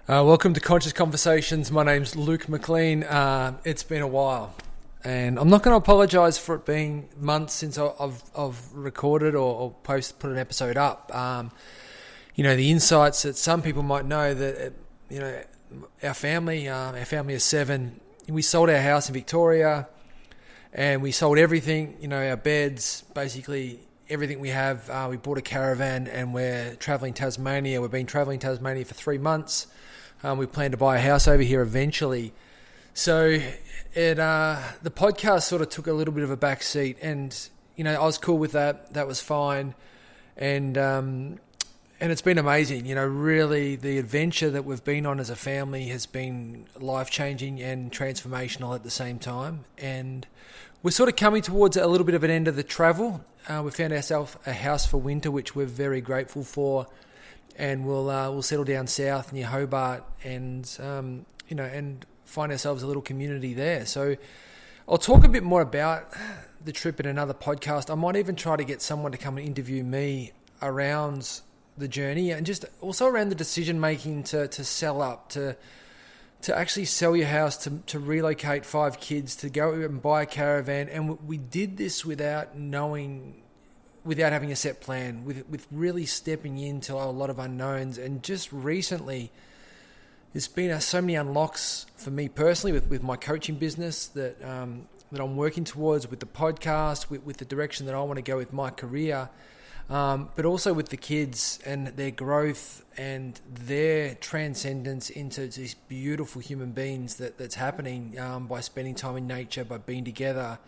Welcome to Conscious Conversations. My name's Luke McLean. It's been a while, and I'm not going to apologise for it being months since I've recorded or put an episode up. The insights that some people might know that our family of 7, we sold our house in Victoria, and we sold everything. Our beds, basically everything we have. We bought a caravan, and we're travelling Tasmania. We've been travelling Tasmania for 3 months. We plan to buy a house over here eventually. So the podcast sort of took a little bit of a back seat, and I was cool with that. That was fine, and it's been amazing. Really the adventure that we've been on as a family has been life-changing and transformational at the same time. And we're sort of coming towards a little bit of an end of the travel. We found ourselves a house for winter, which we're very grateful for. And we'll settle down south near Hobart, and find ourselves a little community there. So I'll talk a bit more about the trip in another podcast. I might even try to get someone to come and interview me around the journey, and just also around the decision making to sell up, to actually sell your house, to relocate 5 kids, to go and buy a caravan. And we did this without having a set plan, with really stepping into a lot of unknowns. And just recently, there's been so many unlocks for me personally with my coaching business that I'm working towards, with the podcast, with the direction that I want to go with my career, but also with the kids and their growth and their transcendence into these beautiful human beings that's happening by spending time in nature, by being together,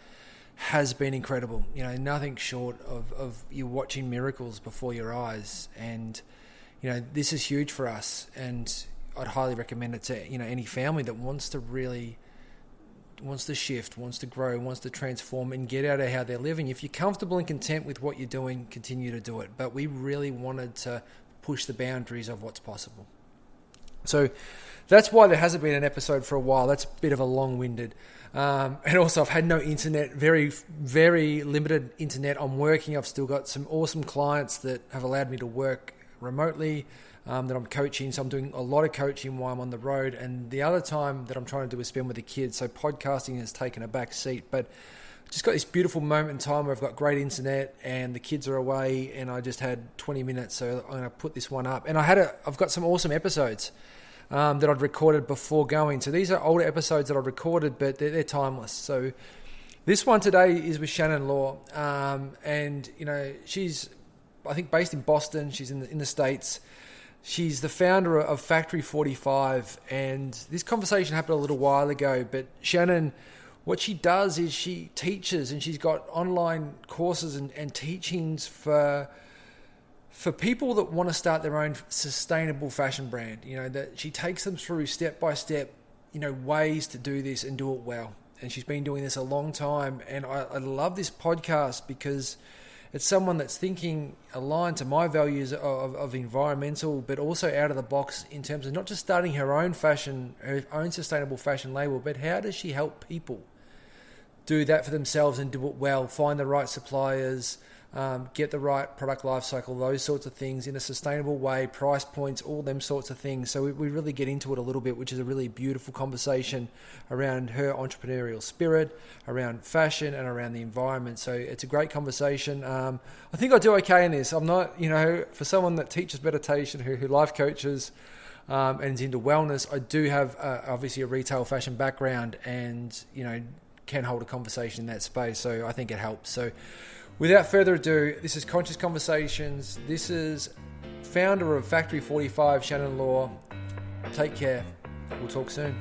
has been incredible. Nothing short of you watching miracles before your eyes. And this is huge for us, and I'd highly recommend it to any family that wants to shift, wants to grow, wants to transform and get out of how they're living. If you're comfortable and content with what you're doing, continue to do it. But we really wanted to push the boundaries of what's possible. So that's why there hasn't been an episode for a while. That's a bit of a long-winded. And also I've had no internet, very, very limited internet. I'm working. I've still got some awesome clients that have allowed me to work remotely, that I'm coaching. So I'm doing a lot of coaching while I'm on the road. And the other time that I'm trying to do is spend with the kids. So podcasting has taken a back seat. But I've just got this beautiful moment in time where I've got great internet and the kids are away, and I just had 20 minutes. So I'm going to put this one up. And I've got some awesome episodes that I'd recorded before going. So these are older episodes that I've recorded, but they're timeless. So this one today is with Shannon Lohr. And she's, I think, based in Boston. She's in the States. She's the founder of Factory 45. And this conversation happened a little while ago. But Shannon, what she does is she teaches, and she's got online courses and teachings for people that want to start their own sustainable fashion brand. That she takes them through step by step, ways to do this and do it well. And she's been doing this a long time. And I love this podcast because it's someone that's thinking aligned to my values of environmental, but also out of the box in terms of not just starting her own sustainable fashion label, but how does she help people do that for themselves and do it well, find the right suppliers, get the right product life cycle, those sorts of things in a sustainable way, price points, all them sorts of things. So we really get into it a little bit, which is a really beautiful conversation around her entrepreneurial spirit, around fashion, and around the environment. So it's a great conversation. I think I do okay in this. I'm not, for someone that teaches meditation, who life coaches, and is into wellness, I do have obviously a retail fashion background, and can hold a conversation in that space. So I think it helps. So without further ado, this is Conscious Conversations. This is founder of Factory 45, Shannon Lohr. Take care. We'll talk soon.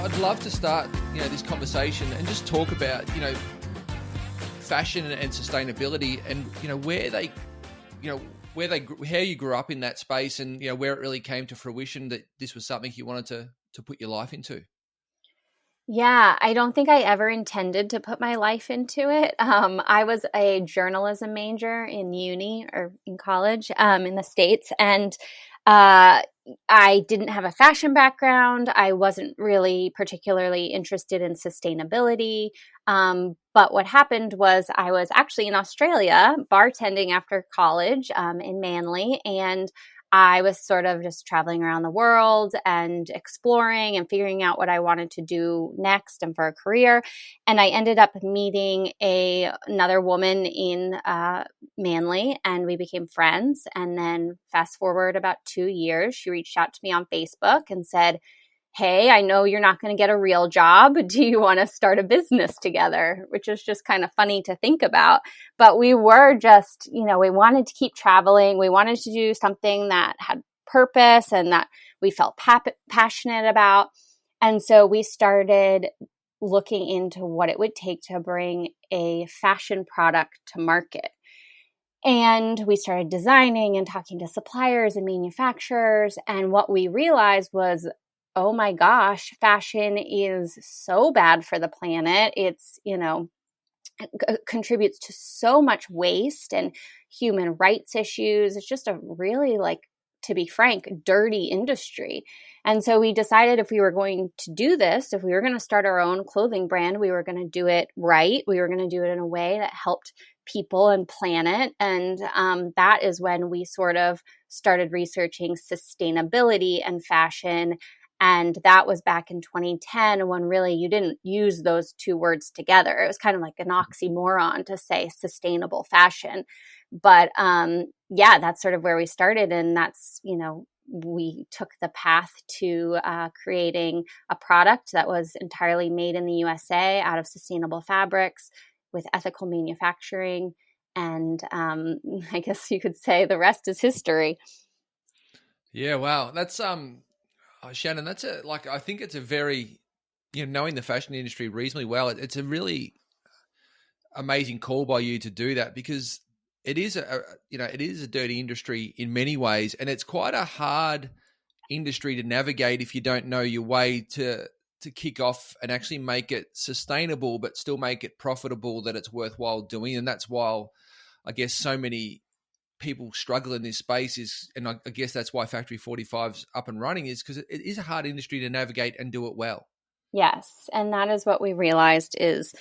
I'd love to start, this conversation and just talk about, fashion and sustainability, and how you grew up in that space, and where it really came to fruition that this was something you wanted to put your life into. Yeah, I don't think I ever intended to put my life into it. I was a journalism major in uni or in college in the States, and uh, I didn't have a fashion background. I wasn't really particularly interested in sustainability. But what happened was I was actually in Australia bartending after college in Manly, and I was sort of just traveling around the world and exploring and figuring out what I wanted to do next and for a career. And I ended up meeting another woman in Manly, and we became friends. And then fast forward about 2 years, she reached out to me on Facebook and said, "Hey, I know you're not going to get a real job. Do you want to start a business together?" Which is just kind of funny to think about. But we were just, we wanted to keep traveling. We wanted to do something that had purpose and that we felt passionate about. And so we started looking into what it would take to bring a fashion product to market. And we started designing and talking to suppliers and manufacturers. And what we realized was, oh my gosh, fashion is so bad for the planet. It's, contributes to so much waste and human rights issues. It's just a really, to be frank, dirty industry. And so we decided if we were going to do this, if we were going to start our own clothing brand, we were going to do it right. We were going to do it in a way that helped people and planet. And that is when we sort of started researching sustainability and fashion. And that was back in 2010 when really you didn't use those two words together. It was kind of like an oxymoron to say sustainable fashion. But that's sort of where we started. And that's, we took the path to creating a product that was entirely made in the USA out of sustainable fabrics with ethical manufacturing. And I guess you could say the rest is history. Yeah, wow. That's Shannon, I think it's a very, knowing the fashion industry reasonably well, it's a really amazing call by you to do that, because it is it is a dirty industry in many ways, and it's quite a hard industry to navigate if you don't know your way to kick off and actually make it sustainable, but still make it profitable, that it's worthwhile doing. And that's why I guess so many people struggle in this space and I guess that's why Factory 45's up and running, is because it is a hard industry to navigate and do it well. Yes. And that is what we realized is,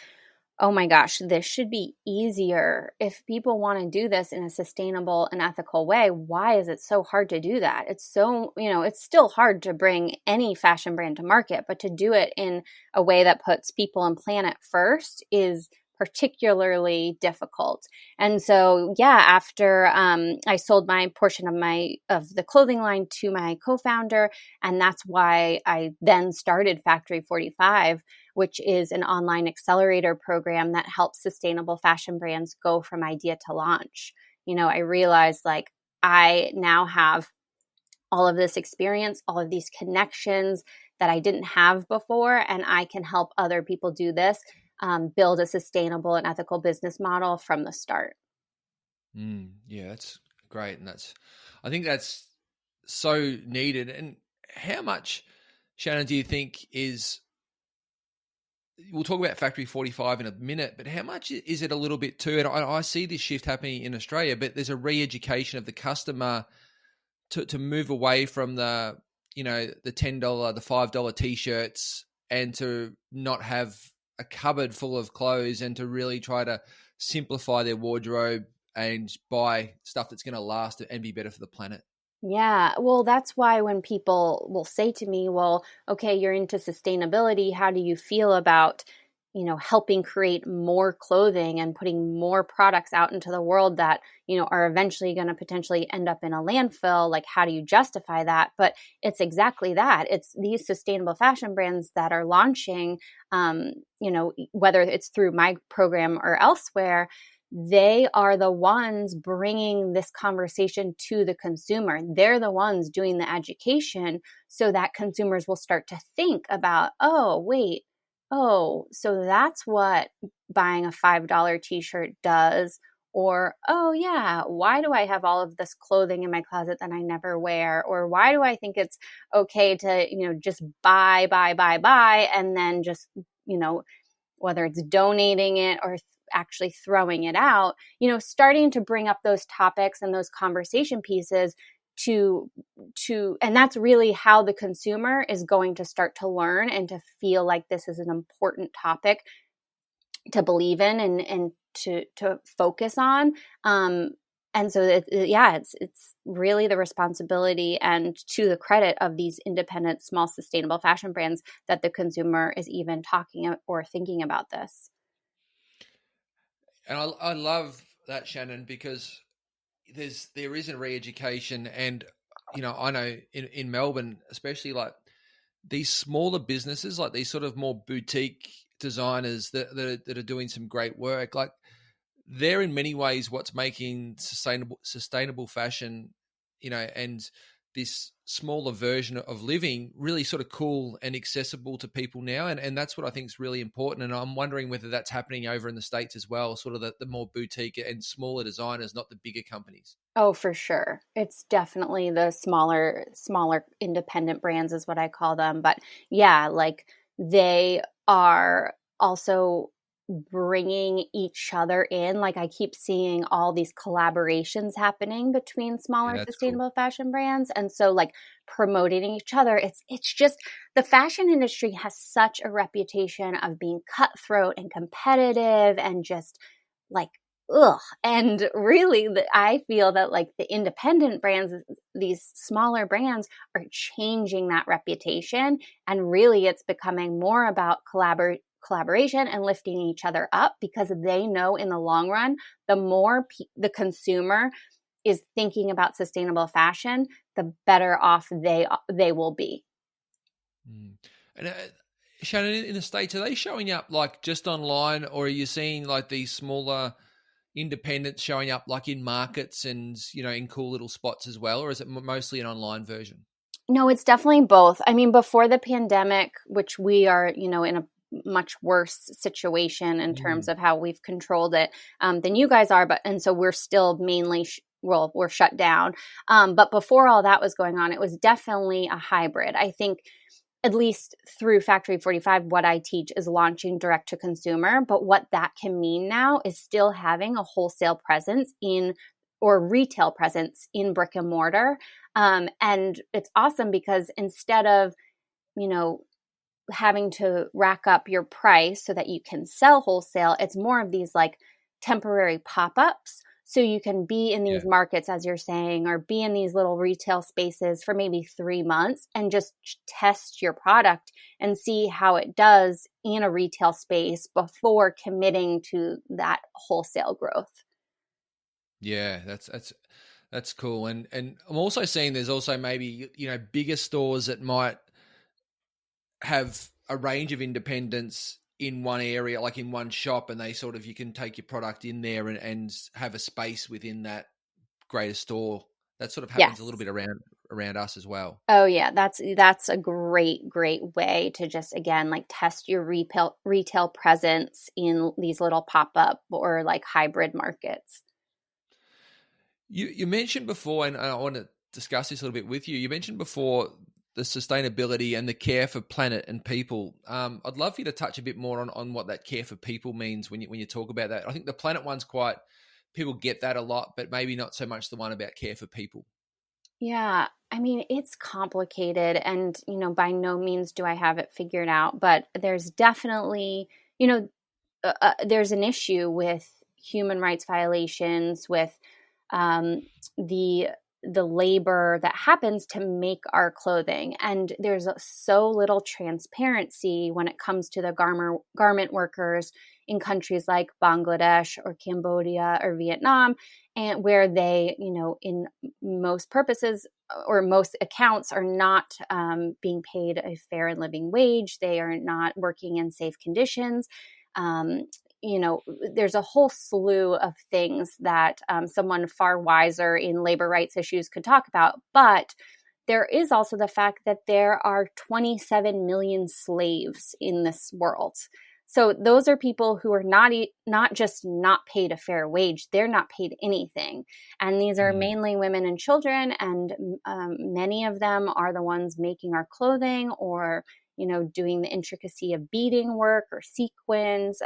oh my gosh, this should be easier. If people want to do this in a sustainable and ethical way, why is it so hard to do that? It's so, it's still hard to bring any fashion brand to market, but to do it in a way that puts people and planet first is particularly difficult. And so, after I sold my portion of the clothing line to my co-founder, and that's why I then started Factory 45, which is an online accelerator program that helps sustainable fashion brands go from idea to launch. I realized I now have all of this experience, all of these connections that I didn't have before, and I can help other people do this. Build a sustainable and ethical business model from the start. Yeah, that's great. And I think that's so needed. And how much, Shannon, do you think we'll talk about Factory 45 in a minute, but how much is it a little bit too? And I see this shift happening in Australia, but there's a re-education of the customer to move away from the $10, the $5 t-shirts, and to not have a cupboard full of clothes, and to really try to simplify their wardrobe and buy stuff that's going to last and be better for the planet. Yeah, well, that's why when people will say to me, well, okay, you're into sustainability. How do you feel about, helping create more clothing and putting more products out into the world that, are eventually going to potentially end up in a landfill? Like, how do you justify that? But it's exactly that. It's these sustainable fashion brands that are launching, whether it's through my program or elsewhere, they are the ones bringing this conversation to the consumer. They're the ones doing the education so that consumers will start to think about, oh, wait, oh, so that's what buying a $5 t-shirt does. Or, oh yeah, why do I have all of this clothing in my closet that I never wear? Or why do I think it's okay to, just buy, and then just, whether it's donating it or actually throwing it out, starting to bring up those topics and those conversation pieces and that's really how the consumer is going to start to learn and to feel like this is an important topic to believe in and to focus on. And so it's really the responsibility and to the credit of these independent, small, sustainable fashion brands that the consumer is even talking or thinking about this. And I love that, Shannon, because there is a re-education, and I know in Melbourne, especially, like these smaller businesses, like these sort of more boutique designers that are doing some great work, like they're in many ways what's making sustainable fashion, and this smaller version of living really sort of cool and accessible to people now. And that's what I think is really important. And I'm wondering whether that's happening over in the States as well, sort of the more boutique and smaller designers, not the bigger companies. Oh, for sure. It's definitely the smaller independent brands is what I call them. But yeah, like they are also bringing each other in. Like I keep seeing all these collaborations happening between smaller sustainable fashion brands. And so like promoting each other, it's just the fashion industry has such a reputation of being cutthroat and competitive and just like, ugh. And really I feel that like the independent brands, these smaller brands are changing that reputation. And really it's becoming more about collaboration and lifting each other up, because they know in the long run, the more the consumer is thinking about sustainable fashion, the better off they will be. And Shannon, in the States, are they showing up like just online, or are you seeing like these smaller independents showing up like in markets and, in cool little spots as well? Or is it mostly an online version? No, it's definitely both. I mean, before the pandemic, which we are, in a much worse situation in terms of how we've controlled it than you guys are. And so we're still mainly, we're shut down. But before all that was going on, it was definitely a hybrid. I think at least through Factory 45, what I teach is launching direct to consumer. But what that can mean now is still having a wholesale presence or retail presence in brick and mortar. And it's awesome because instead of, having to rack up your price so that you can sell wholesale, it's more of these like temporary pop-ups. So you can be in these markets, as you're saying, or be in these little retail spaces for maybe 3 months and just test your product and see how it does in a retail space before committing to that wholesale growth. Yeah, that's cool. And I'm also seeing there's also maybe, bigger stores that might have a range of independents in one area, like in one shop, and they sort of, you can take your product in there and have a space within that greater store. That sort of happens a little bit around us as well. Oh yeah, that's a great way to just, again, like test your retail presence in these little pop-up or like hybrid markets. You mentioned before, and I want to discuss this a little bit with you. You mentioned before the sustainability and the care for planet and people. I'd love for you to touch a bit more on what that care for people means when you talk about that. I think the planet one's people get that a lot, but maybe not so much the one about care for people. Yeah, I mean, it's complicated and, by no means do I have it figured out, but there's definitely, there's an issue with human rights violations, with the labor that happens to make our clothing. And there's so little transparency when it comes to the garment workers in countries like Bangladesh or Cambodia or Vietnam, and where they, in most purposes or most accounts are not being paid a fair and living wage. They are not working in safe conditions. There's a whole slew of things that someone far wiser in labor rights issues could talk about. But there is also the fact that there are 27 million slaves in this world. So those are people who are not just not paid a fair wage, they're not paid anything. And these are mainly women and children, and many of them are the ones making our clothing or, doing the intricacy of beading work or sequins.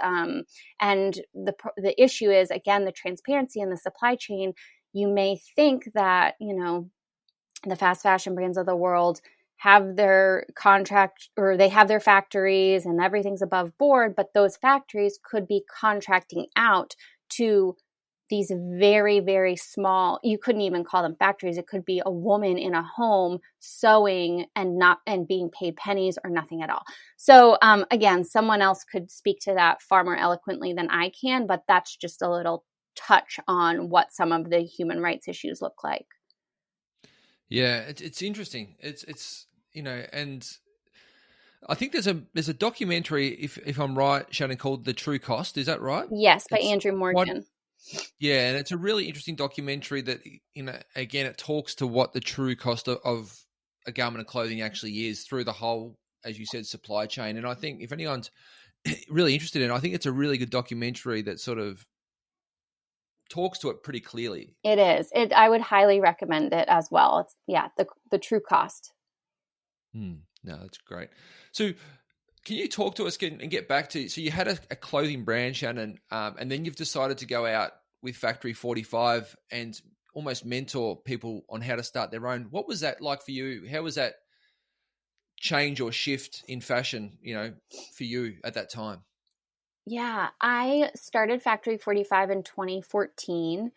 And the issue is, again, the transparency in the supply chain. You may think that, the fast fashion brands of the world have their contract, or they have their factories and everything's above board, but those factories could be contracting out to these very, very small, you couldn't even call them factories. It could be a woman in a home sewing and being paid pennies or nothing at all. So again, someone else could speak to that far more eloquently than I can, but that's just a little touch on what some of the human rights issues look like. Yeah, it's interesting. It's and I think there's a documentary, if I'm right, Shannon, called The True Cost. Is that right? Yes, by Andrew Morgan. Yeah, and it's a really interesting documentary that, again, it talks to what the true cost of a garment of clothing actually is through the whole, as you said, supply chain. And I think if anyone's really interested in it, I think it's a really good documentary that sort of talks to it pretty clearly. It is. I would highly recommend it as well. It's the true cost. No, that's great. So can you talk to us and get back to, so you had a clothing brand, Shannon, and then you've decided to go out with Factory 45 and almost mentor people on how to start their own. What was that like for you? How was that change or shift in fashion, for you at that time? Yeah, I started Factory 45 in 2014,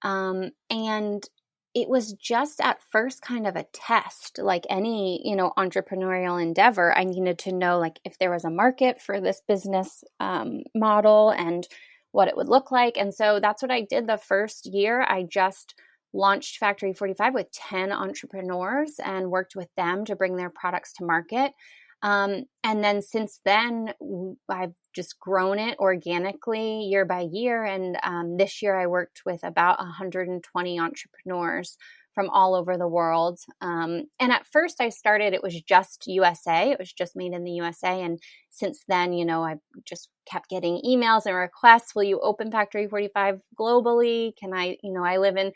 and it was just at first kind of a test. Like any, entrepreneurial endeavor, I needed to know if there was a market for this business model and what it would look like. And so that's what I did the first year. I just launched Factory 45 with 10 entrepreneurs and worked with them to bring their products to market. And then since then, I've just grown it organically year by year. And this year I worked with about 120 entrepreneurs from all over the world. And at first I started, it was just USA. It was just made in the USA. And since then, I just kept getting emails and requests. Will you open Factory 45 globally? Can I, I live in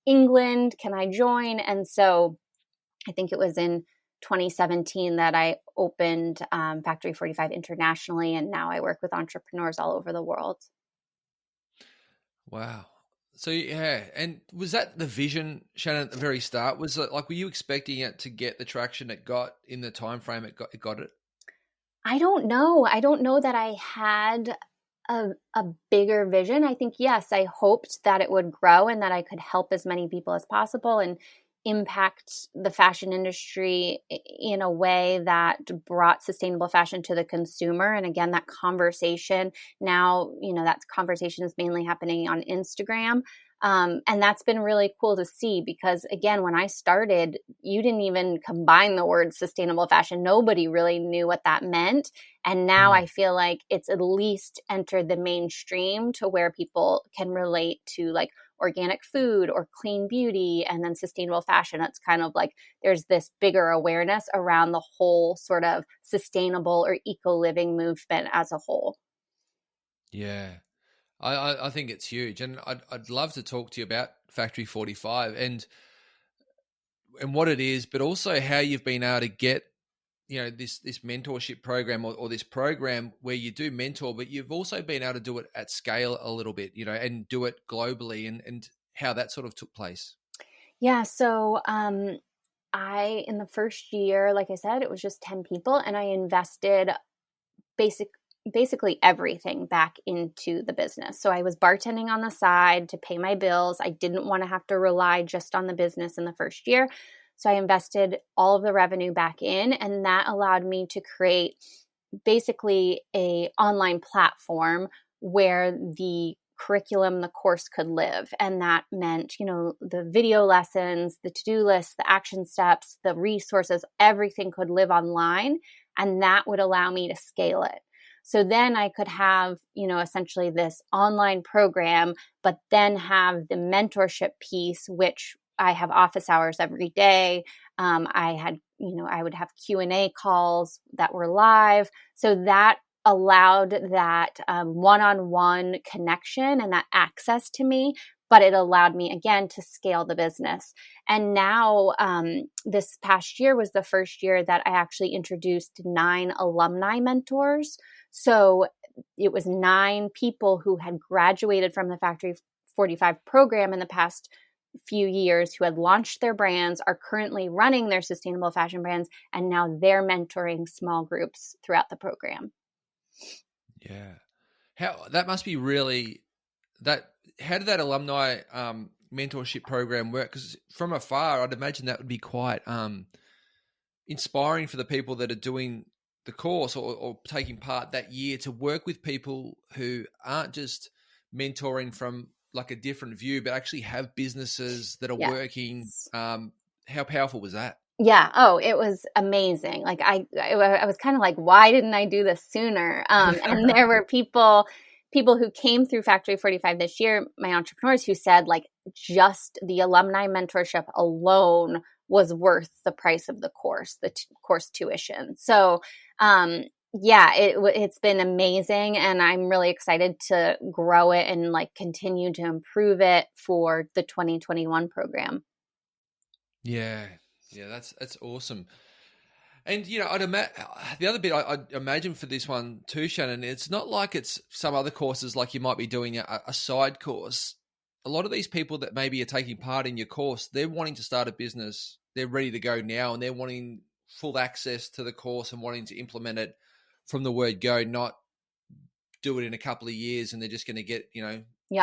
England. Can I join? And so I think it was in 2017 that I opened Factory 45 internationally, and now I work with entrepreneurs all over the world. Wow. So yeah, and was that the vision, Shannon, at the very start? Was it were you expecting it to get the traction it got in the time frame it got it? I don't know. I don't know that I had a bigger vision. I think, yes, I hoped that it would grow and that I could help as many people as possible and impact the fashion industry in a way that brought sustainable fashion to the consumer. And again, that conversation now, that conversation is mainly happening on Instagram. And that's been really cool to see because, again, when I started, you didn't even combine the word sustainable fashion. Nobody really knew what that meant. And now I feel like it's at least entered the mainstream to where people can relate to organic food or clean beauty and then sustainable fashion. It's kind of there's this bigger awareness around the whole sort of sustainable or eco-living movement as a whole. Yeah. I think it's huge, and I'd love to talk to you about Factory 45 and what it is, but also how you've been able to get this mentorship program or this program where you do mentor, but you've also been able to do it at scale a little bit, and do it globally, and how that sort of took place. Yeah, so in the first year, like I said, it was just 10 people, and I invested basically everything back into the business. So I was bartending on the side to pay my bills. I didn't want to have to rely just on the business in the first year. So I invested all of the revenue back in, and that allowed me to create basically a online platform where the curriculum, the course could live. And that meant, the video lessons, the to-do lists, the action steps, the resources, everything could live online. And that would allow me to scale it. So then I could have, essentially this online program, but then have the mentorship piece, which I have office hours every day. I would have Q&A calls that were live. So that allowed that one-on-one connection and that access to me, but it allowed me, again, to scale the business. And now this past year was the first year that I actually introduced 9 alumni mentors. So it was 9 people who had graduated from the Factory 45 program in the past few years, who had launched their brands, are currently running their sustainable fashion brands, and now they're mentoring small groups throughout the program. Yeah. That must be really how did that alumni mentorship program work? Because from afar, I'd imagine that would be quite inspiring for the people that are doing the course or taking part that year, to work with people who aren't just mentoring from like a different view, but actually have businesses that are working. How powerful was that? Yeah. Oh, it was amazing. Like I was kind of like, why didn't I do this sooner? And there were people who came through Factory 45 this year, my entrepreneurs, who said like just the alumni mentorship alone was worth the price of the course, course tuition. So, it's been amazing, and I'm really excited to grow it and like continue to improve it for the 2021 program. Yeah, that's awesome. And the other bit I'd imagine for this one too, Shannon, it's not like it's some other courses like you might be doing a side course. A lot of these people that maybe are taking part in your course, they're wanting to start a business. They're ready to go now, and they're wanting full access to the course and wanting to implement it from the word go, not do it in a couple of years and they're just going to get,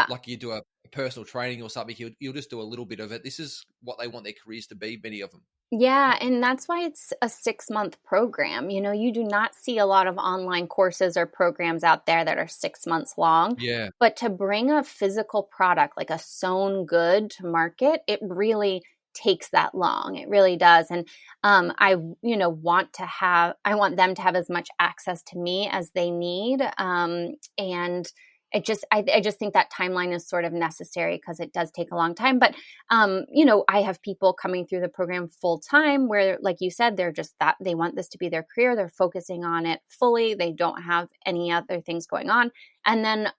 like you do a personal training or something, you'll just do a little bit of it. This is what they want their careers to be, many of them. Yeah, and that's why it's a 6-month program. You do not see a lot of online courses or programs out there that are 6 months long. Yeah. But to bring a physical product like a sewn good to market, it really takes that long. It really does. And I want them to have as much access to me as they need. And I just think that timeline is sort of necessary because it does take a long time. But, I have people coming through the program full time where, like you said, they're just that they want this to be their career. They're focusing on it fully. They don't have any other things going on. And then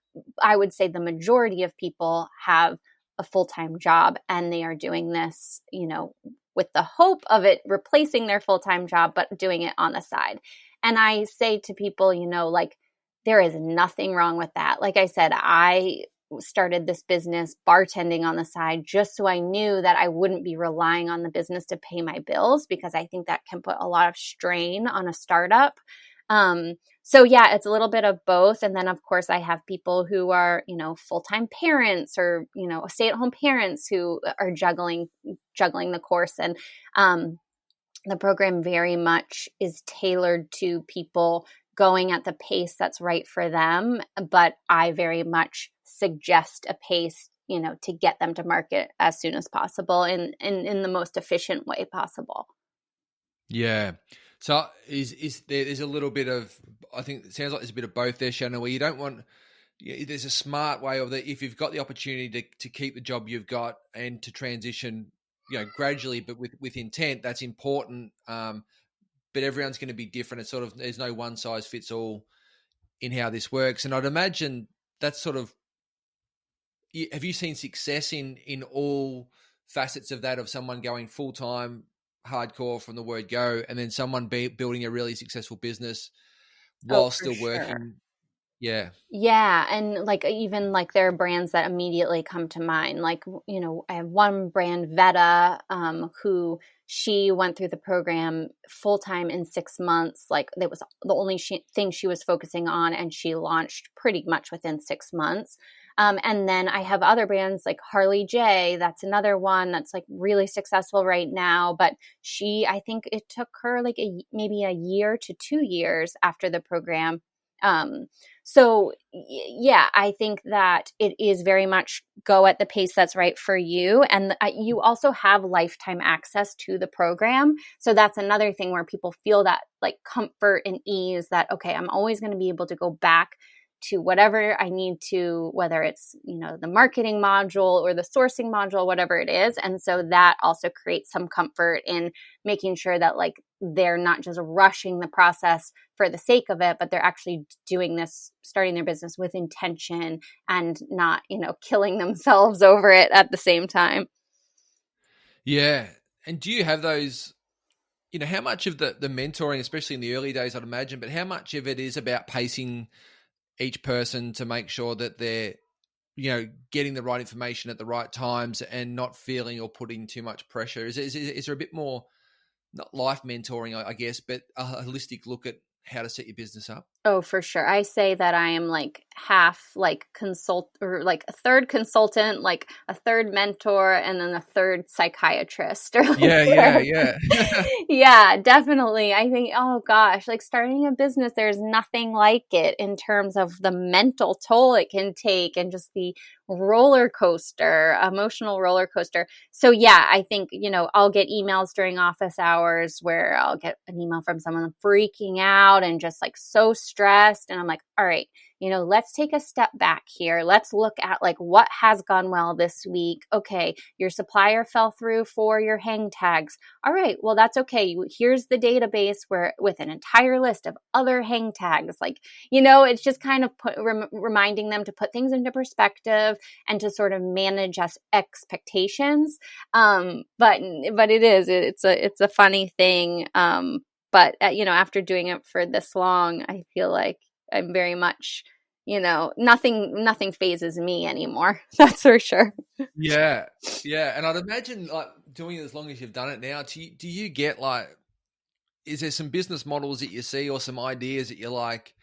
I would say the majority of people have a full-time job, and they are doing this, with the hope of it replacing their full-time job, but doing it on the side. And I say to people, there is nothing wrong with that. Like I said, I started this business bartending on the side just so I knew that I wouldn't be relying on the business to pay my bills, because I think that can put a lot of strain on a startup. So yeah, it's a little bit of both. And then of course I have people who are, full-time parents or, stay-at-home parents who are juggling the course. And, the program very much is tailored to people going at the pace that's right for them. But I very much suggest a pace, to get them to market as soon as possible and in the most efficient way possible. Yeah. So there's a little bit of, I think it sounds like there's a bit of both there, Shannon, where you don't want, there's a smart way of that. If you've got the opportunity to keep the job you've got and to transition, gradually, but with intent, that's important. But everyone's going to be different. It's sort of, there's no one size fits all in how this works. And I'd imagine that's sort of, have you seen success in all facets of that, of someone going full-time hardcore from the word go, and then someone building a really successtional business while still working? Yeah. Yeah. And even there are brands that immediately come to mind. I have one brand, Veta, who she went through the program full-time in 6 months. That was the only thing she was focusing on, and she launched pretty much within 6 months. And then I have other brands like Harley J. That's another one that's really successful right now. But I think it took her maybe a year to 2 years after the program. So yeah, I think that it is very much go at the pace that's right for you. And you also have lifetime access to the program. So that's another thing where people feel that comfort and ease that, okay, I'm always going to be able to go back to whatever I need to, whether it's, the marketing module or the sourcing module, whatever it is. And so that also creates some comfort in making sure that like they're not just rushing the process for the sake of it, but they're actually doing this, starting their business with intention and not, killing themselves over it at the same time. Yeah. And do you have those, how much of the mentoring, especially in the early days, I'd imagine, but how much of it is about pacing each person to make sure that they're, getting the right information at the right times and not feeling or putting too much pressure? Is there a bit more, not life mentoring, I guess, but a holistic look at how to set your business up? Oh, for sure. I say that I am like half like or like a third consultant, like a third mentor, and then a third psychiatrist. Or like Yeah. Yeah, definitely. I think, oh gosh, like starting a business, there's nothing like it in terms of the mental toll it can take and just the emotional roller coaster. So yeah, I think, I'll get emails during office hours where I'll get an email from someone freaking out and just like so stressed. And I'm like, all right, let's take a step back here. Let's look at like what has gone well this week. Okay, your supplier fell through for your hang tags. All right, well, that's okay. Here's the database where with an entire list of other hang tags. Like, it's just kind of reminding them to put things into perspective and to sort of manage expectations. But it's a funny thing. But after doing it for this long, I feel like I'm very much, nothing phases me anymore. That's for sure. Yeah. And I'd imagine like doing it as long as you've done it now, do you get like, is there some business models that you see or some ideas that you're like,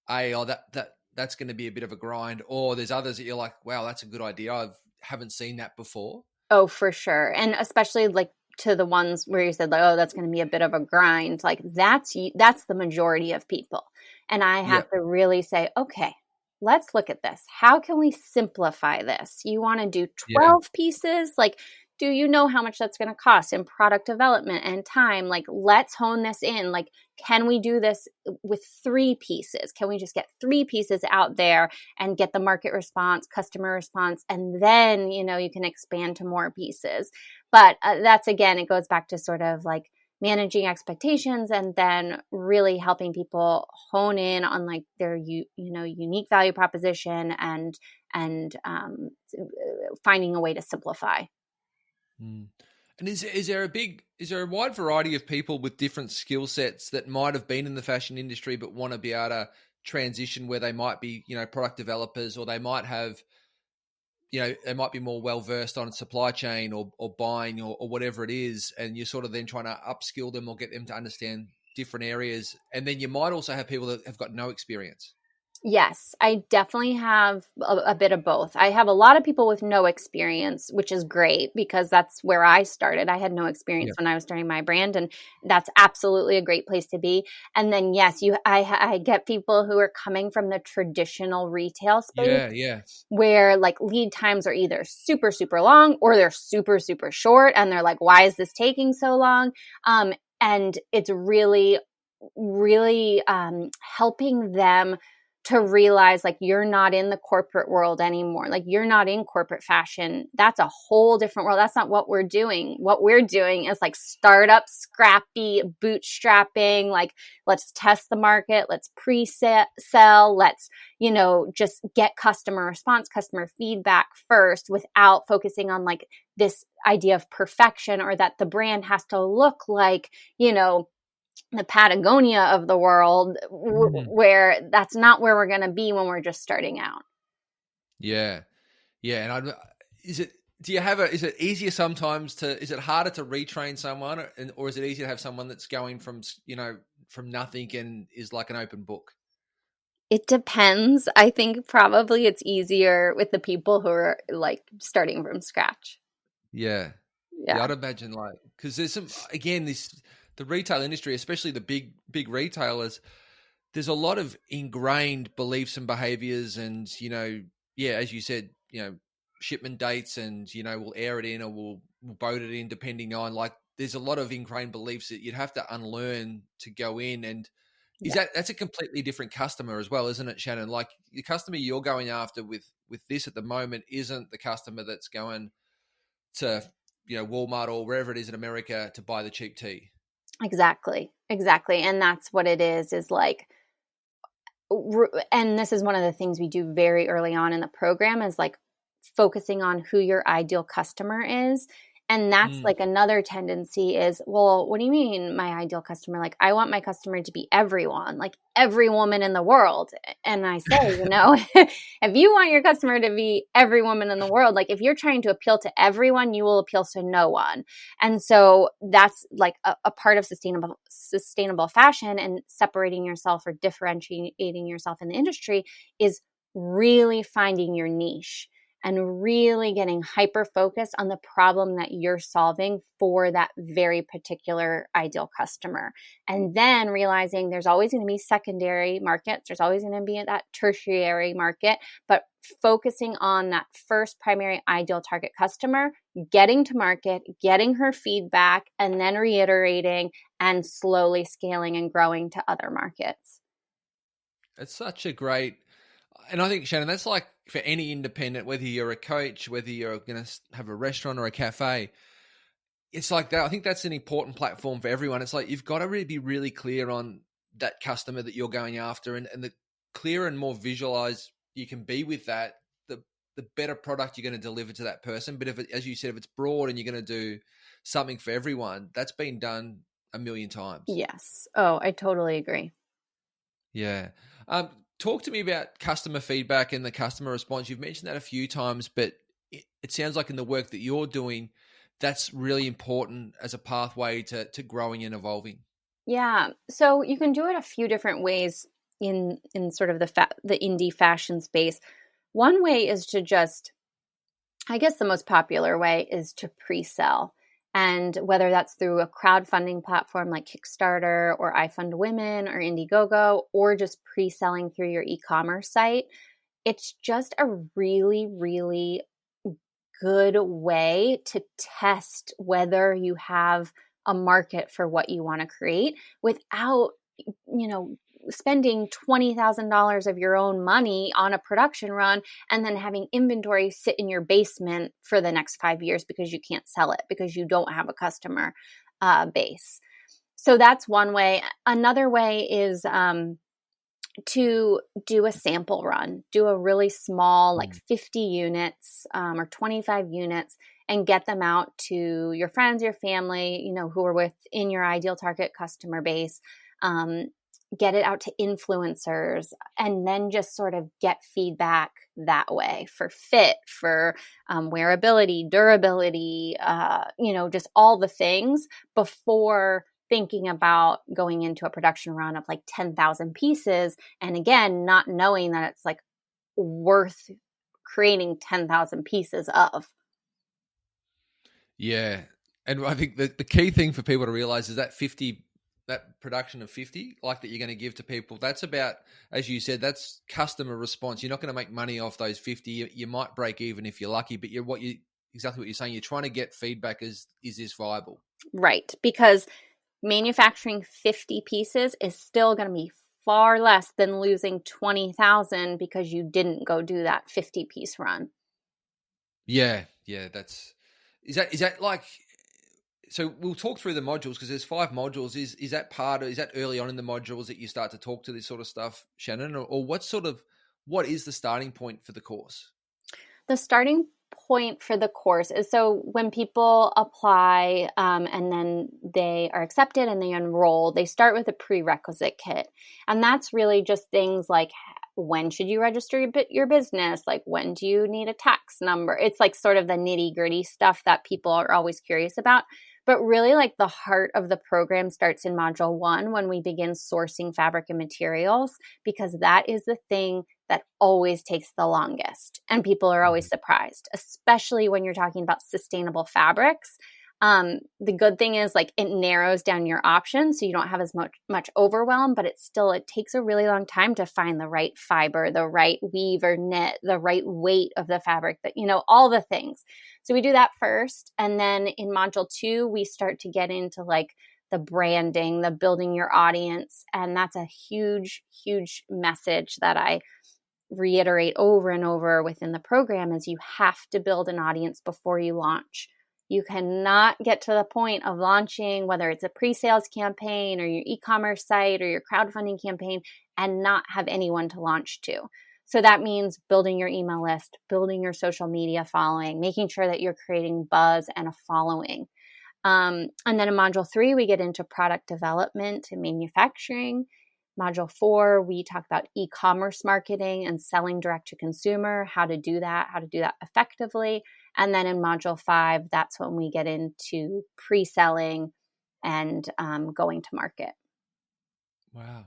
hey, that's going to be a bit of a grind, or there's others that you're like, wow, that's a good idea. I haven't seen that before. Oh, for sure. And especially like to the ones where you said like, oh, that's going to be a bit of a grind. Like that's the majority of people. And I have to really say, okay, let's look at this. How can we simplify this? You want to do 12 pieces? Like, do you know how much that's going to cost in product development and time? Like, let's hone this in. Like, can we do this with 3 pieces? Can we just get 3 pieces out there and get the market response, customer response, and then, you can expand to more pieces. But that's, again, it goes back to sort of like managing expectations and then really helping people hone in on like their, unique value proposition and finding a way to simplify. And is there a wide variety of people with different skill sets that might have been in the fashion industry but want to be able to transition where they might be, product developers, or they might have, they might be more well-versed on supply chain or buying or whatever it is, and you're sort of then trying to upskill them or get them to understand different areas. And then you might also have people that have got no experience. Yes, I definitely have a bit of both. I have a lot of people with no experience, which is great because that's where I started. I had no experience when I was starting my brand, and that's absolutely a great place to be. And then, yes, I get people who are coming from the traditional retail space, where like lead times are either super, super long or they're super, super short, and they're like, "Why is this taking so long?" And it's really, really helping them to realize like you're not in the corporate world anymore. Like you're not in corporate fashion. That's a whole different world. That's not what we're doing. What we're doing is like startup, scrappy, bootstrapping, like let's test the market, let's pre-sell, let's, just get customer response, customer feedback first without focusing on like this idea of perfection or that the brand has to look like, the Patagonia of the world, where that's not where we're going to be when we're just starting out. Yeah. And is it easier sometimes is it harder to retrain someone, or is it easier to have someone that's going from nothing and is like an open book? It depends. I think probably it's easier with the people who are like starting from scratch. Yeah. I'd imagine like, because there's some, again, the retail industry, especially the big retailers, there's a lot of ingrained beliefs and behaviors and, as you said, shipment dates and, we'll air it in or we'll boat it in depending on, like, there's a lot of ingrained beliefs that you'd have to unlearn to go in. And That's a completely different customer as well, isn't it, Shannon? Like the customer you're going after with this at the moment isn't the customer that's going to, Walmart or wherever it is in America to buy the cheap tea. Exactly. And that's what it is like, and this is one of the things we do very early on in the program is like focusing on who your ideal customer is. And that's like another tendency is, well, what do you mean my ideal customer? Like, I want my customer to be everyone, like every woman in the world. And I say, if you want your customer to be every woman in the world, like if you're trying to appeal to everyone, you will appeal to no one. And so that's like a part of sustainable fashion, and separating yourself or differentiating yourself in the industry is really finding your niche and really getting hyper focused on the problem that you're solving for that very particular ideal customer. And then realizing there's always going to be secondary markets, there's always going to be that tertiary market, but focusing on that first primary ideal target customer, getting to market, getting her feedback, and then reiterating and slowly scaling and growing to other markets. It's such a great, and I think, Shannon, that's like for any independent, whether you're a coach, whether you're going to have a restaurant or a cafe, it's like that. I think that's an important platform for everyone. It's like you've got to really be really clear on that customer that you're going after, and the clearer and more visualized you can be with that, the better product you're going to deliver to that person. But as you said, if it's broad and you're going to do something for everyone, that's been done a million times. Yes. Oh, I totally agree. Yeah. Talk to me about customer feedback and the customer response. You've mentioned that a few times, but it sounds like in the work that you're doing, that's really important as a pathway to growing and evolving. Yeah. So you can do it a few different ways in sort of the indie fashion space. One way is to just, I guess the most popular way is to pre-sell. And whether that's through a crowdfunding platform like Kickstarter or I Fund Women or Indiegogo, or just pre-selling through your e-commerce site, it's just a really, really good way to test whether you have a market for what you want to create without, spending $20,000 of your own money on a production run and then having inventory sit in your basement for the next 5 years because you can't sell it because you don't have a customer base. So that's one way. Another way is to do a sample run, do a really small, like 50 units or 25 units, and get them out to your friends, your family, who are within your ideal target customer base. Get it out to influencers, and then just sort of get feedback that way for fit, for wearability, durability, just all the things before thinking about going into a production run of like 10,000 pieces. And again, not knowing that it's like worth creating 10,000 pieces of. Yeah. And I think the key thing for people to realize is that that production of 50, like that you're going to give to people, that's about, as you said, that's customer response. You're not going to make money off those 50. You might break even if you're lucky, but exactly what you're saying. You're trying to get feedback is this viable? Right. Because manufacturing 50 pieces is still going to be far less than losing 20,000 because you didn't go do that 50 piece run. Yeah. Is that like, so we'll talk through the modules because there's 5 modules. Is that early on in the modules that you start to talk to this sort of stuff, Shannon, or what is the starting point for the course? The starting point for the course is, so when people apply and then they are accepted and they enroll, they start with a prerequisite kit. And that's really just things like, when should you register your business? Like, when do you need a tax number? It's like sort of the nitty gritty stuff that people are always curious about. But really, like, the heart of the program starts in module 1 when we begin sourcing fabric and materials, because that is the thing that always takes the longest. And people are always surprised, especially when you're talking about sustainable fabrics. The good thing is, like, it narrows down your options so you don't have as much overwhelm, but it takes a really long time to find the right fiber, the right weave or knit, the right weight of the fabric, that, all the things. So we do that first. And then in module 2, we start to get into like the branding, the building your audience. And that's a huge, huge message that I reiterate over and over within the program is you have to build an audience before you launch. You cannot get to the point of launching, whether it's a pre-sales campaign or your e-commerce site or your crowdfunding campaign, and not have anyone to launch to. So that means building your email list, building your social media following, making sure that you're creating buzz and a following. And then in module 3, we get into product development and manufacturing. Module 4, we talk about e-commerce marketing and selling direct to consumer, how to do that effectively. And then in module 5, that's when we get into pre-selling and going to market. Wow.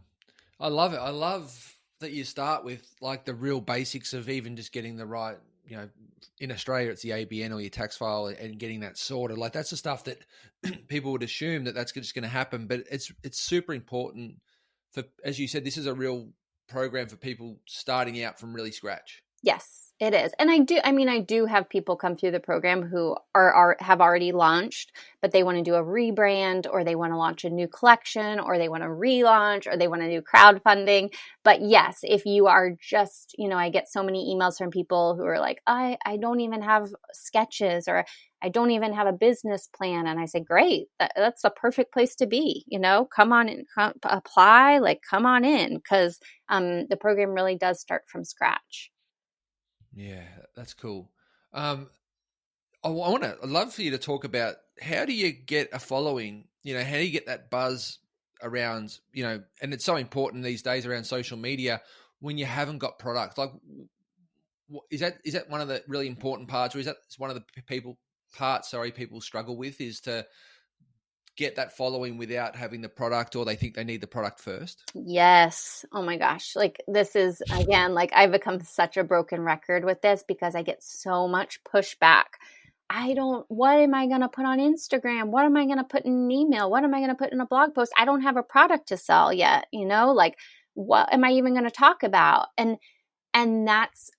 I love it. I love that you start with like the real basics of even just getting the right, in Australia, it's the ABN or your tax file and getting that sorted. Like that's the stuff that people would assume that that's just going to happen, but it's super important for, as you said, this is a real program for people starting out from really scratch. Yes, it is. And I do have people come through the program who have already launched, but they want to do a rebrand, or they want to launch a new collection, or they want to relaunch, or they want to do crowdfunding. But yes, if you are just, I get so many emails from people who are like, I don't even have sketches, or I don't even have a business plan. And I say, great, that's the perfect place to be. Come on and apply, come on in, because the program really does start from scratch. Yeah, that's cool. I'd love for you to talk about how do you get a following? How do you get that buzz around? And it's so important these days around social media when you haven't got product. Like, is that one of the really important parts, or is that one of the people struggle with, is to get that following without having the product, or they think they need the product first? Yes. Oh my gosh. This is, again, I've become such a broken record with this because I get so much pushback. What am I going to put on Instagram? What am I going to put in an email? What am I going to put in a blog post? I don't have a product to sell yet. What am I even going to talk about? And that's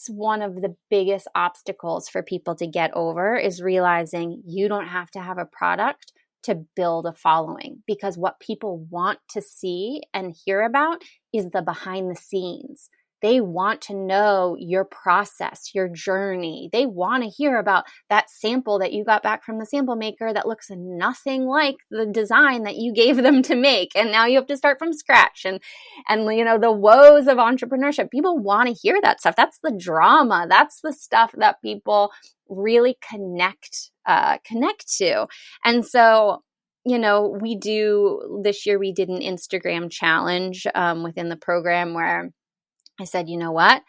one of the biggest obstacles for people to get over, is realizing you don't have to have a product to build a following, because what people want to see and hear about is the behind the scenes. They want to know your process, your journey. They want to hear about that sample that you got back from the sample maker that looks nothing like the design that you gave them to make. And now you have to start from scratch. And the woes of entrepreneurship. People want to hear that stuff. That's the drama. That's the stuff that people really connect to. And so, this year we did an Instagram challenge within the program where I said, you know what?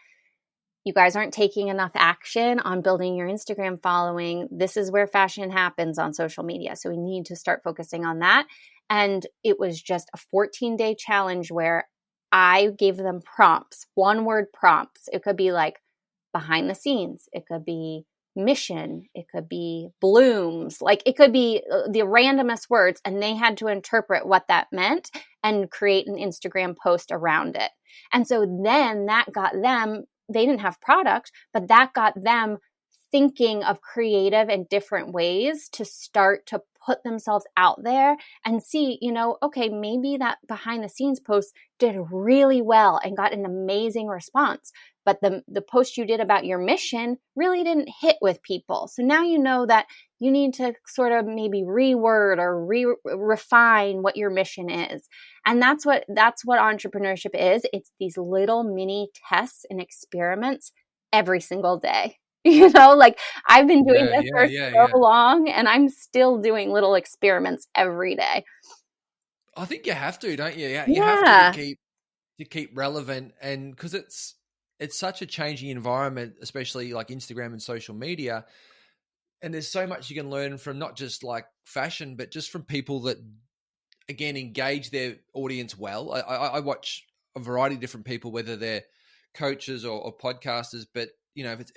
You guys aren't taking enough action on building your Instagram following. This is where fashion happens on social media. So we need to start focusing on that. And it was just a 14-day challenge where I gave them prompts, one-word prompts. It could be like behind the scenes. It could be mission. It could be blooms. It could be the randomest words. And they had to interpret what that meant and create an Instagram post around it. And so then that got them, they didn't have product, but that got them thinking of creative and different ways to start to put themselves out there and see, okay, maybe that behind the scenes post did really well and got an amazing response. But the post you did about your mission really didn't hit with people. So now you know that you need to sort of maybe reword or refine what your mission is. And that's what entrepreneurship is. It's these little mini tests and experiments every single day. I've been doing this for so long, and I'm still doing little experiments every day. I think you have to, don't you? You have to keep relevant, and because it's such a changing environment, especially like Instagram and social media. And there's so much you can learn from not just like fashion, but just from people that, again, engage their audience well. I watch a variety of different people, whether they're coaches or podcasters, but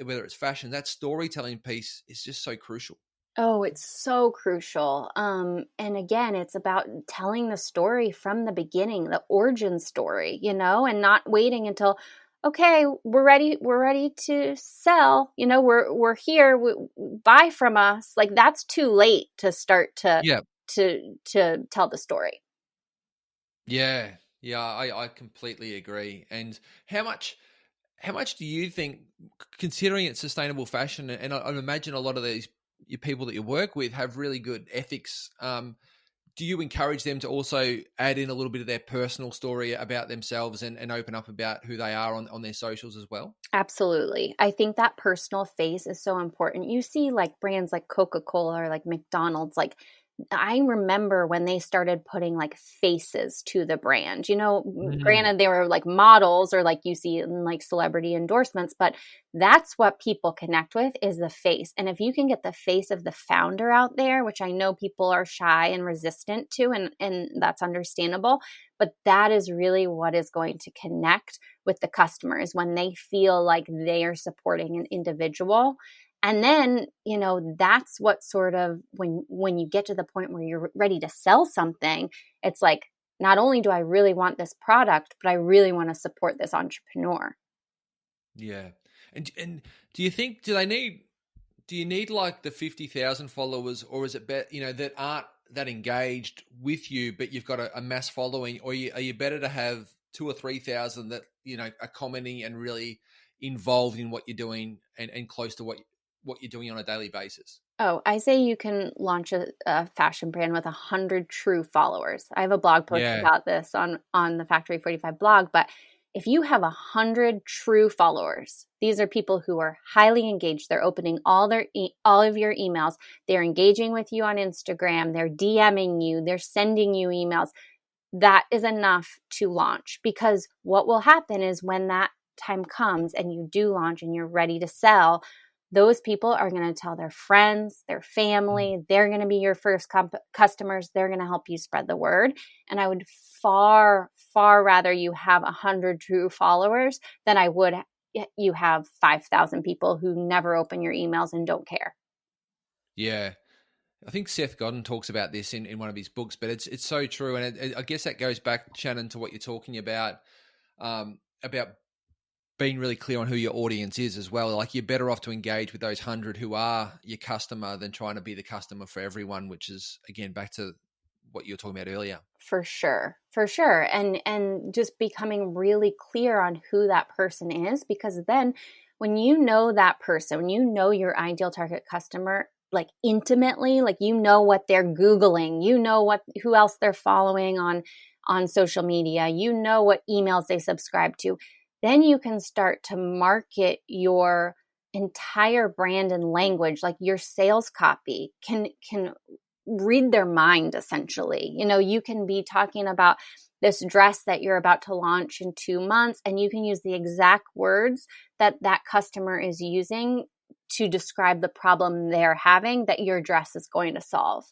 whether it's fashion, that storytelling piece is just so crucial. Oh, it's so crucial. And again, it's about telling the story from the beginning, the origin story, and not waiting until, okay, we're ready to sell, we're here, buy from us. That's too late to start to to tell the story. Yeah. Yeah. I completely agree. And how much do you think, considering it's sustainable fashion, and I imagine a lot of these people that you work with have really good ethics, do you encourage them to also add in a little bit of their personal story about themselves and open up about who they are on their socials as well? Absolutely. I think that personal face is so important. You see like brands like Coca-Cola or like McDonald's, like I remember when they started putting like faces to the brand. Granted they were like models or like you see in like celebrity endorsements, but that's what people connect with is the face. And if you can get the face of the founder out there, which I know people are shy and resistant to, and that's understandable, but that is really what is going to connect with the customers when they feel like they are supporting an individual. And then, that's what sort of, when you get to the point where you're ready to sell something, it's like, not only do I really want this product, but I really want to support this entrepreneur. Yeah. And do you think, do you need like the 50,000 followers, or is it better, that aren't that engaged with you, but you've got a mass following, or are you better to have 2,000 or 3,000 that, are commenting and really involved in what you're doing and close to what you're doing on a daily basis? Oh, I say you can launch a fashion brand with 100 true followers. I have a blog post about this on the Factory 45 blog, but if you have 100 true followers, these are people who are highly engaged. They're opening all of your emails. They're engaging with you on Instagram. They're DMing you. They're sending you emails. That is enough to launch, because what will happen is when that time comes and you do launch and you're ready to sell, those people are going to tell their friends, their family. They're going to be your first customers. They're going to help you spread the word. And I would far, far rather you have 100 true followers than I would you have 5,000 people who never open your emails and don't care. Yeah. I think Seth Godin talks about this in one of his books, but it's so true. And I guess that goes back, Shannon, to what you're talking about being really clear on who your audience is as well. Like, you're better off to engage with those 100 who are your customer than trying to be the customer for everyone, which is, again, back to what you were talking about earlier. For sure. And just becoming really clear on who that person is, because then when you know that person, when you know your ideal target customer, like intimately, like what they're Googling, who else they're following on social media, what emails they subscribe to, then you can start to market your entire brand and language. Like your sales copy can read their mind, essentially. You can be talking about this dress that you're about to launch in 2 months, and you can use the exact words that customer is using to describe the problem they're having that your dress is going to solve.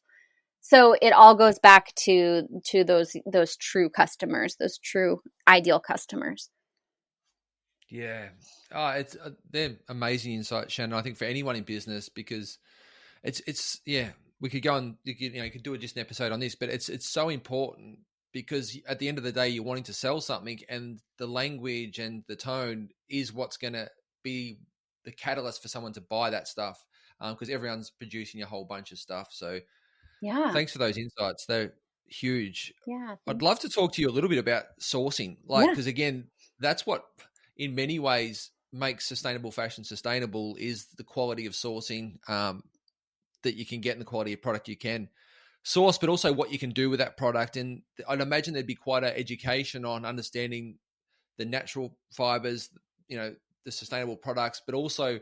So it all goes back to those true customers, those true ideal customers. Yeah. They're amazing insights, Shannon. I think for anyone in business, because it's we could go on, you could do just an episode on this, but it's so important, because at the end of the day, you're wanting to sell something, and the language and the tone is what's going to be the catalyst for someone to buy that stuff, because everyone's producing a whole bunch of stuff. So yeah, thanks for those insights. They're huge. Yeah. I'd love to talk to you a little bit about sourcing, because again, that's what in many ways makes sustainable fashion sustainable, is the quality of sourcing that you can get and the quality of product you can source, but also what you can do with that product. And I'd imagine there'd be quite an education on understanding the natural fibers, the sustainable products, but also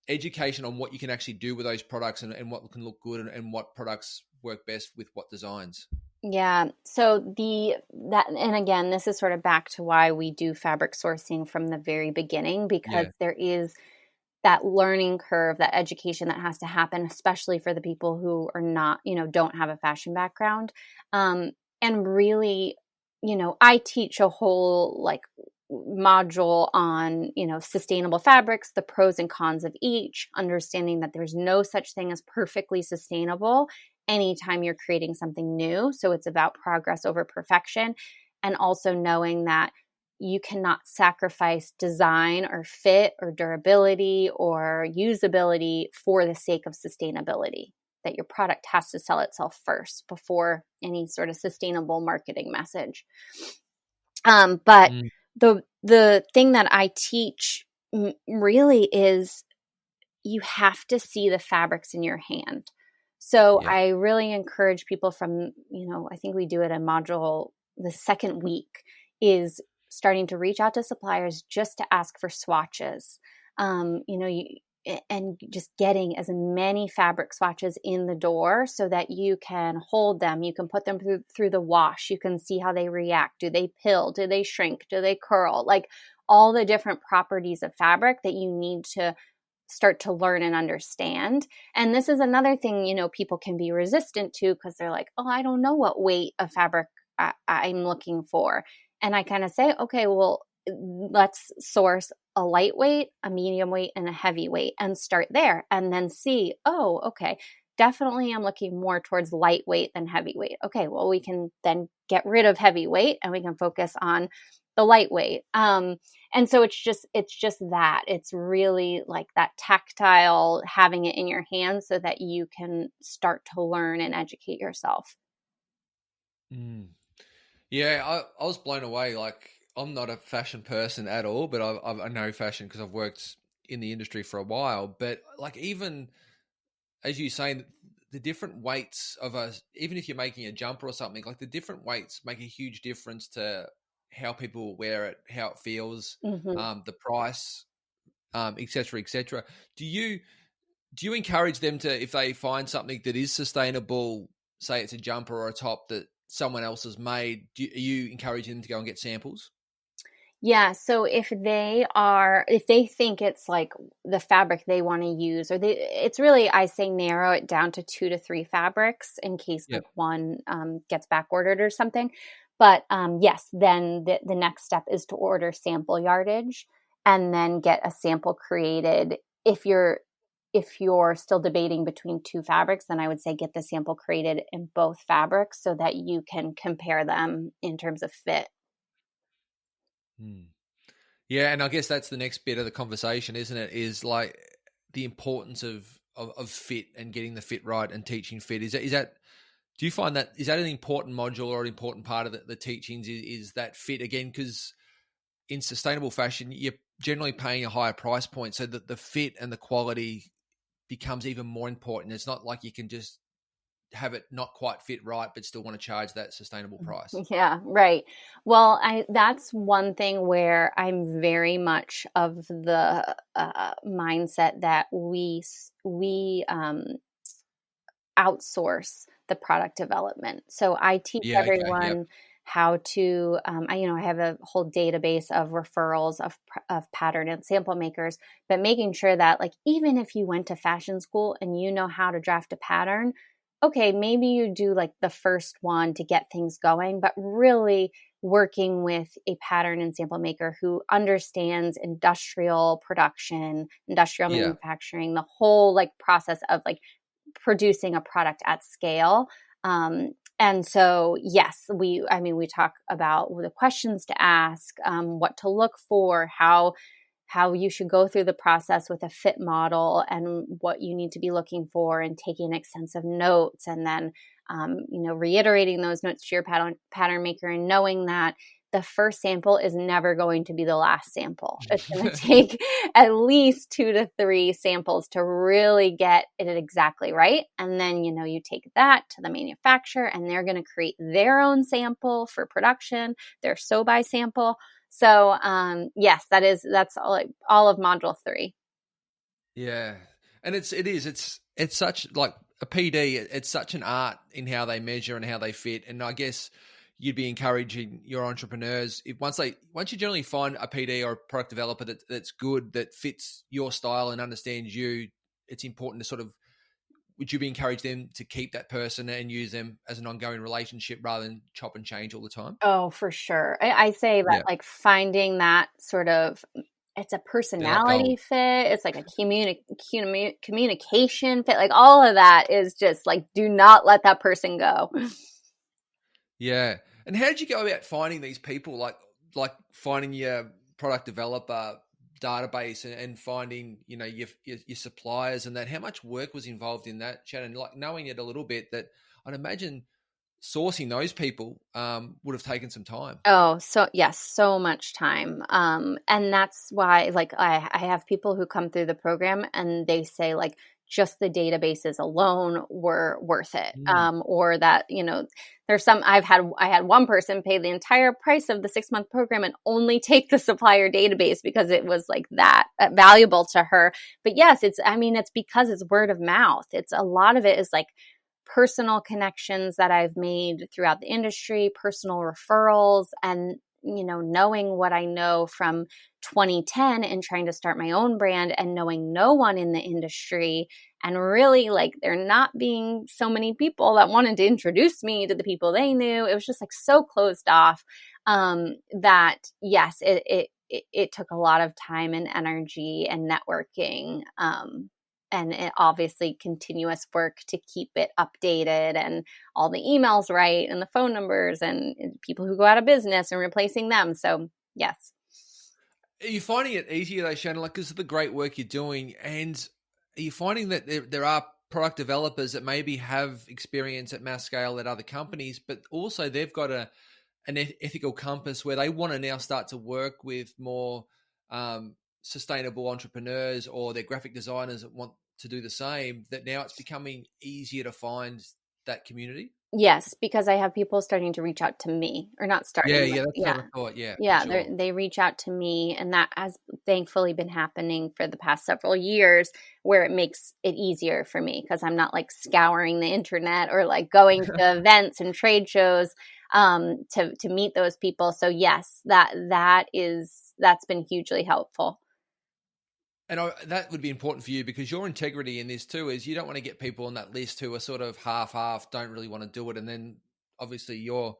education on what you can actually do with those products and what can look good and what products work best with what designs. Yeah. So and again, this is sort of back to why we do fabric sourcing from the very beginning, because there is that learning curve, that education that has to happen, especially for the people who are not, don't have a fashion background. And really, I teach a whole module on, sustainable fabrics, the pros and cons of each, understanding that there's no such thing as perfectly sustainable anytime you're creating something new. So it's about progress over perfection, and also knowing that you cannot sacrifice design or fit or durability or usability for the sake of sustainability. that your product has to sell itself first before any sort of sustainable marketing message. But the thing that I teach really is you have to see the fabrics in your hand. So I really encourage people from, I think we do it in module, the second week is starting to reach out to suppliers just to ask for swatches. And just getting as many fabric swatches in the door so that you can hold them. You can put them through the wash. You can see how they react. Do they pill? Do they shrink? Do they curl? Like all the different properties of fabric that you need to start to learn and understand. And this is another thing, people can be resistant to because they're like, oh, I don't know what weight of fabric I'm looking for. And I kind of say, okay, well, let's source a lightweight, a medium weight, and a heavyweight and start there and then see, oh, okay, definitely I'm looking more towards lightweight than heavyweight. Okay, well, we can then get rid of heavyweight and we can focus on the lightweight. And so it's just that. It's really like that tactile, having it in your hands so that you can start to learn and educate yourself. Yeah, I was blown away. Like, I'm not a fashion person at all, but I know fashion because I've worked in the industry for a while. But like, even as you say, the different weights of even if you're making a jumper or something, like the different weights make a huge difference to how people wear it, how it feels, the price, et cetera, et cetera. Do you encourage them to, if they find something that is sustainable, say it's a jumper or a top that someone else has made, are you encouraging them to go and get samples? Yeah. So if they think it's like the fabric they want to use, it's really, I say narrow it down to 2 to 3 fabrics in case like one gets back ordered or something. But yes, then the next step is to order sample yardage and then get a sample created. If you're still debating between 2 fabrics, then I would say get the sample created in both fabrics so that you can compare them in terms of fit. Yeah, and I guess that's the next bit of the conversation, isn't it? Is like the importance of fit and getting the fit right and teaching fit. Is that do you find that is that an important module or an important part of the teachings? Is that fit again? Because in sustainable fashion, you're generally paying a higher price point, so that the fit and the quality becomes even more important. It's not like you can just have it not quite fit right, but still want to charge that sustainable price. Yeah, right. Well, that's one thing where I'm very much of the mindset that we outsource the product development. So I teach everyone how to, I have a whole database of referrals of pattern and sample makers, but making sure that like, even if you went to fashion school and you know how to draft a pattern, okay, maybe you do like the first one to get things going, but really working with a pattern and sample maker who understands industrial production, industrial manufacturing, the whole like process of like producing a product at scale. And so, yes, we talk about the questions to ask, what to look for, how you should go through the process with a fit model and what you need to be looking for and taking extensive notes and then, reiterating those notes to your pattern maker and knowing that the first sample is never going to be the last sample. It's going to take at least 2 to 3 samples to really get it exactly right. And then, you take that to the manufacturer and they're going to create their own sample for production, their sew-by sample. So, yes, that's all of module 3. Yeah. And it's such like a PD, it's such an art in how they measure and how they fit. And I guess you'd be encouraging your entrepreneurs once you generally find a PD or a product developer that's good, that fits your style and understands you, it's important to would you be encouraging them to keep that person and use them as an ongoing relationship rather than chop and change all the time? Oh, for sure. I say that like finding that sort of, it's a personality fit. It's like a communication fit. Like all of that is just like, do not let that person go. Yeah. And how did you go about finding these people? Like finding your product developer, database and finding, your suppliers and that, how much work was involved in that, Shannon? Like, knowing it a little bit, that I'd imagine sourcing those people would have taken some time. Oh, so yes, so much time. And that's why, like, I have people who come through the program and they say, like, just the databases alone were worth it. Or that, there's I had one person pay the entire price of the 6-month program and only take the supplier database because it was like that valuable to her. But yes, it's because it's word of mouth. It's a lot of it is like personal connections that I've made throughout the industry, personal referrals, and knowing what I know from 2010 and trying to start my own brand and knowing no one in the industry, and really, like, there not being so many people that wanted to introduce me to the people they knew. It was just like so closed off that yes, it took a lot of time and energy and networking. And it obviously continuous work to keep it updated and all the emails right and the phone numbers and people who go out of business and replacing them. So yes. Are you finding it easier though, Shannon, like, because of the great work you're doing? And are you finding that there are product developers that maybe have experience at mass scale at other companies, but also they've got an ethical compass where they want to now start to work with more sustainable entrepreneurs, or their graphic designers that want to do the same, that now it's becoming easier to find that community? Yes, because I have people starting to reach out to me, or not starting. Yeah, that's what I thought. Yeah, sure. They reach out to me, and that has thankfully been happening for the past several years, where it makes it easier for me because I'm not like scouring the internet or like going to events and trade shows to meet those people. So yes, that's been hugely helpful. And that would be important for you, because your integrity in this too is you don't want to get people on that list who are sort of half, don't really want to do it. And then obviously your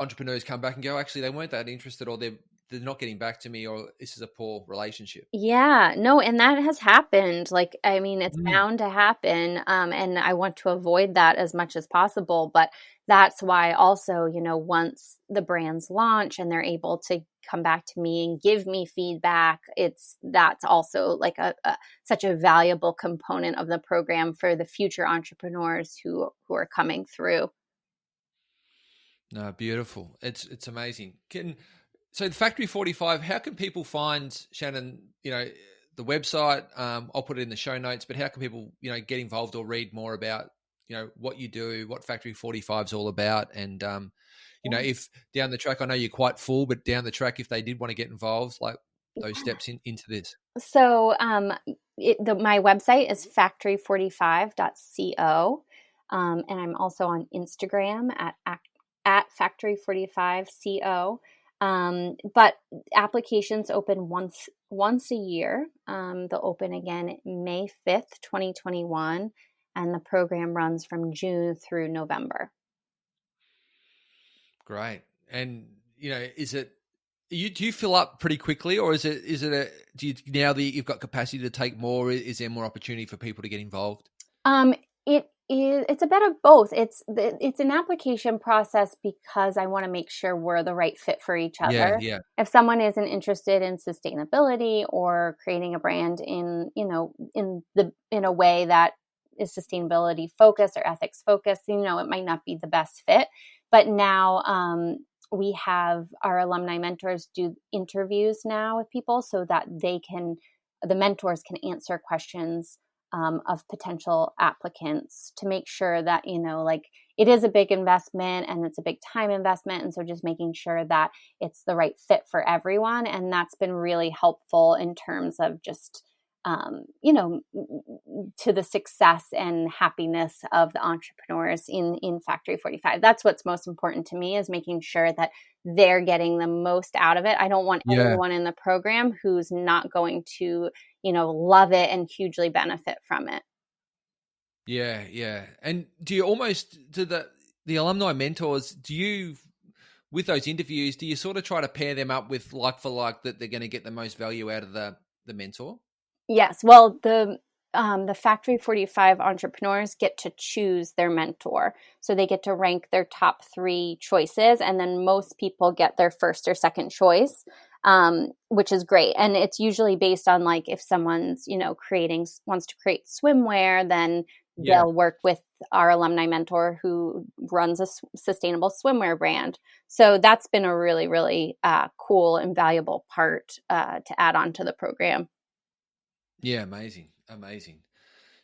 entrepreneurs come back and go, actually, they weren't that interested, or they're not getting back to me, or this is a poor relationship. Yeah, no, and that has happened. Like, I mean, it's bound to happen. And I want to avoid that as much as possible. But that's why also, once the brands launch and they're able to come back to me and give me feedback, that's also like such a valuable component of the program for the future entrepreneurs who are coming through. No, beautiful. It's amazing. So the Factory 45, how can people find, Shannon, the website? I'll put it in the show notes, but how can people, get involved or read more about, what you do, what Factory 45 is all about? And, if down the track, I know you're quite full, but down the track, if they did want to get involved, like those steps into this. So my website is factory45.co. And I'm also on Instagram at factory45co. But applications open once a year. They'll open again May 5th, 2021, and the program runs from June through November. Great. And do you fill up pretty quickly, or do you, now that you've got capacity to take more, is there more opportunity for people to get involved? It's a bit of both. It's an application process because I want to make sure we're the right fit for each other. Yeah. If someone isn't interested in sustainability or creating a brand in a way that is sustainability focused or ethics focused, it might not be the best fit. But now we have our alumni mentors do interviews now with people so that the mentors can answer questions of potential applicants to make sure that, it is a big investment and it's a big time investment. And so just making sure that it's the right fit for everyone. And that's been really helpful in terms of just, to the success and happiness of the entrepreneurs in Factory 45. That's what's most important to me, is making sure that they're getting the most out of it. I don't want anyone in the program who's not going to, love it and hugely benefit from it. Yeah. And do you almost, do the alumni mentors, with those interviews, do you sort of try to pair them up with like for like, that they're going to get the most value out of the mentor? Yes. Well, the Factory 45 entrepreneurs get to choose their mentor. So they get to rank their top 3 choices, and then most people get their first or second choice. which is great. And it's usually based on like if someone's, wants to create swimwear, then they'll work with our alumni mentor who runs a sustainable swimwear brand. So that's been a really, really cool and valuable part to add on to the program. Yeah, amazing.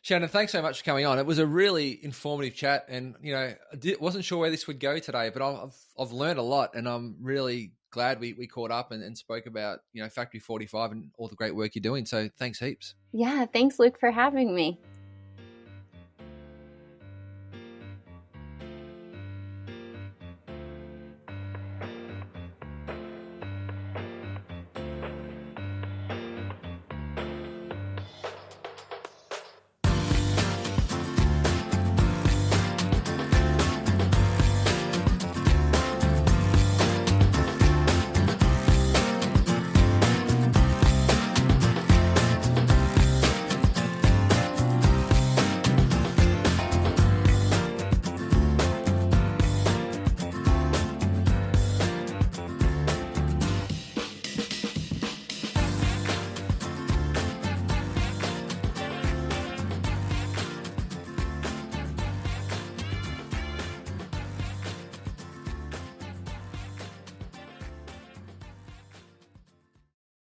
Shannon, thanks so much for coming on. It was a really informative chat, and I wasn't sure where this would go today, but I've learned a lot, and I'm really glad we caught up and spoke about Factory 45 and all the great work you're doing. So thanks heaps. Yeah, thanks, Luke, for having me.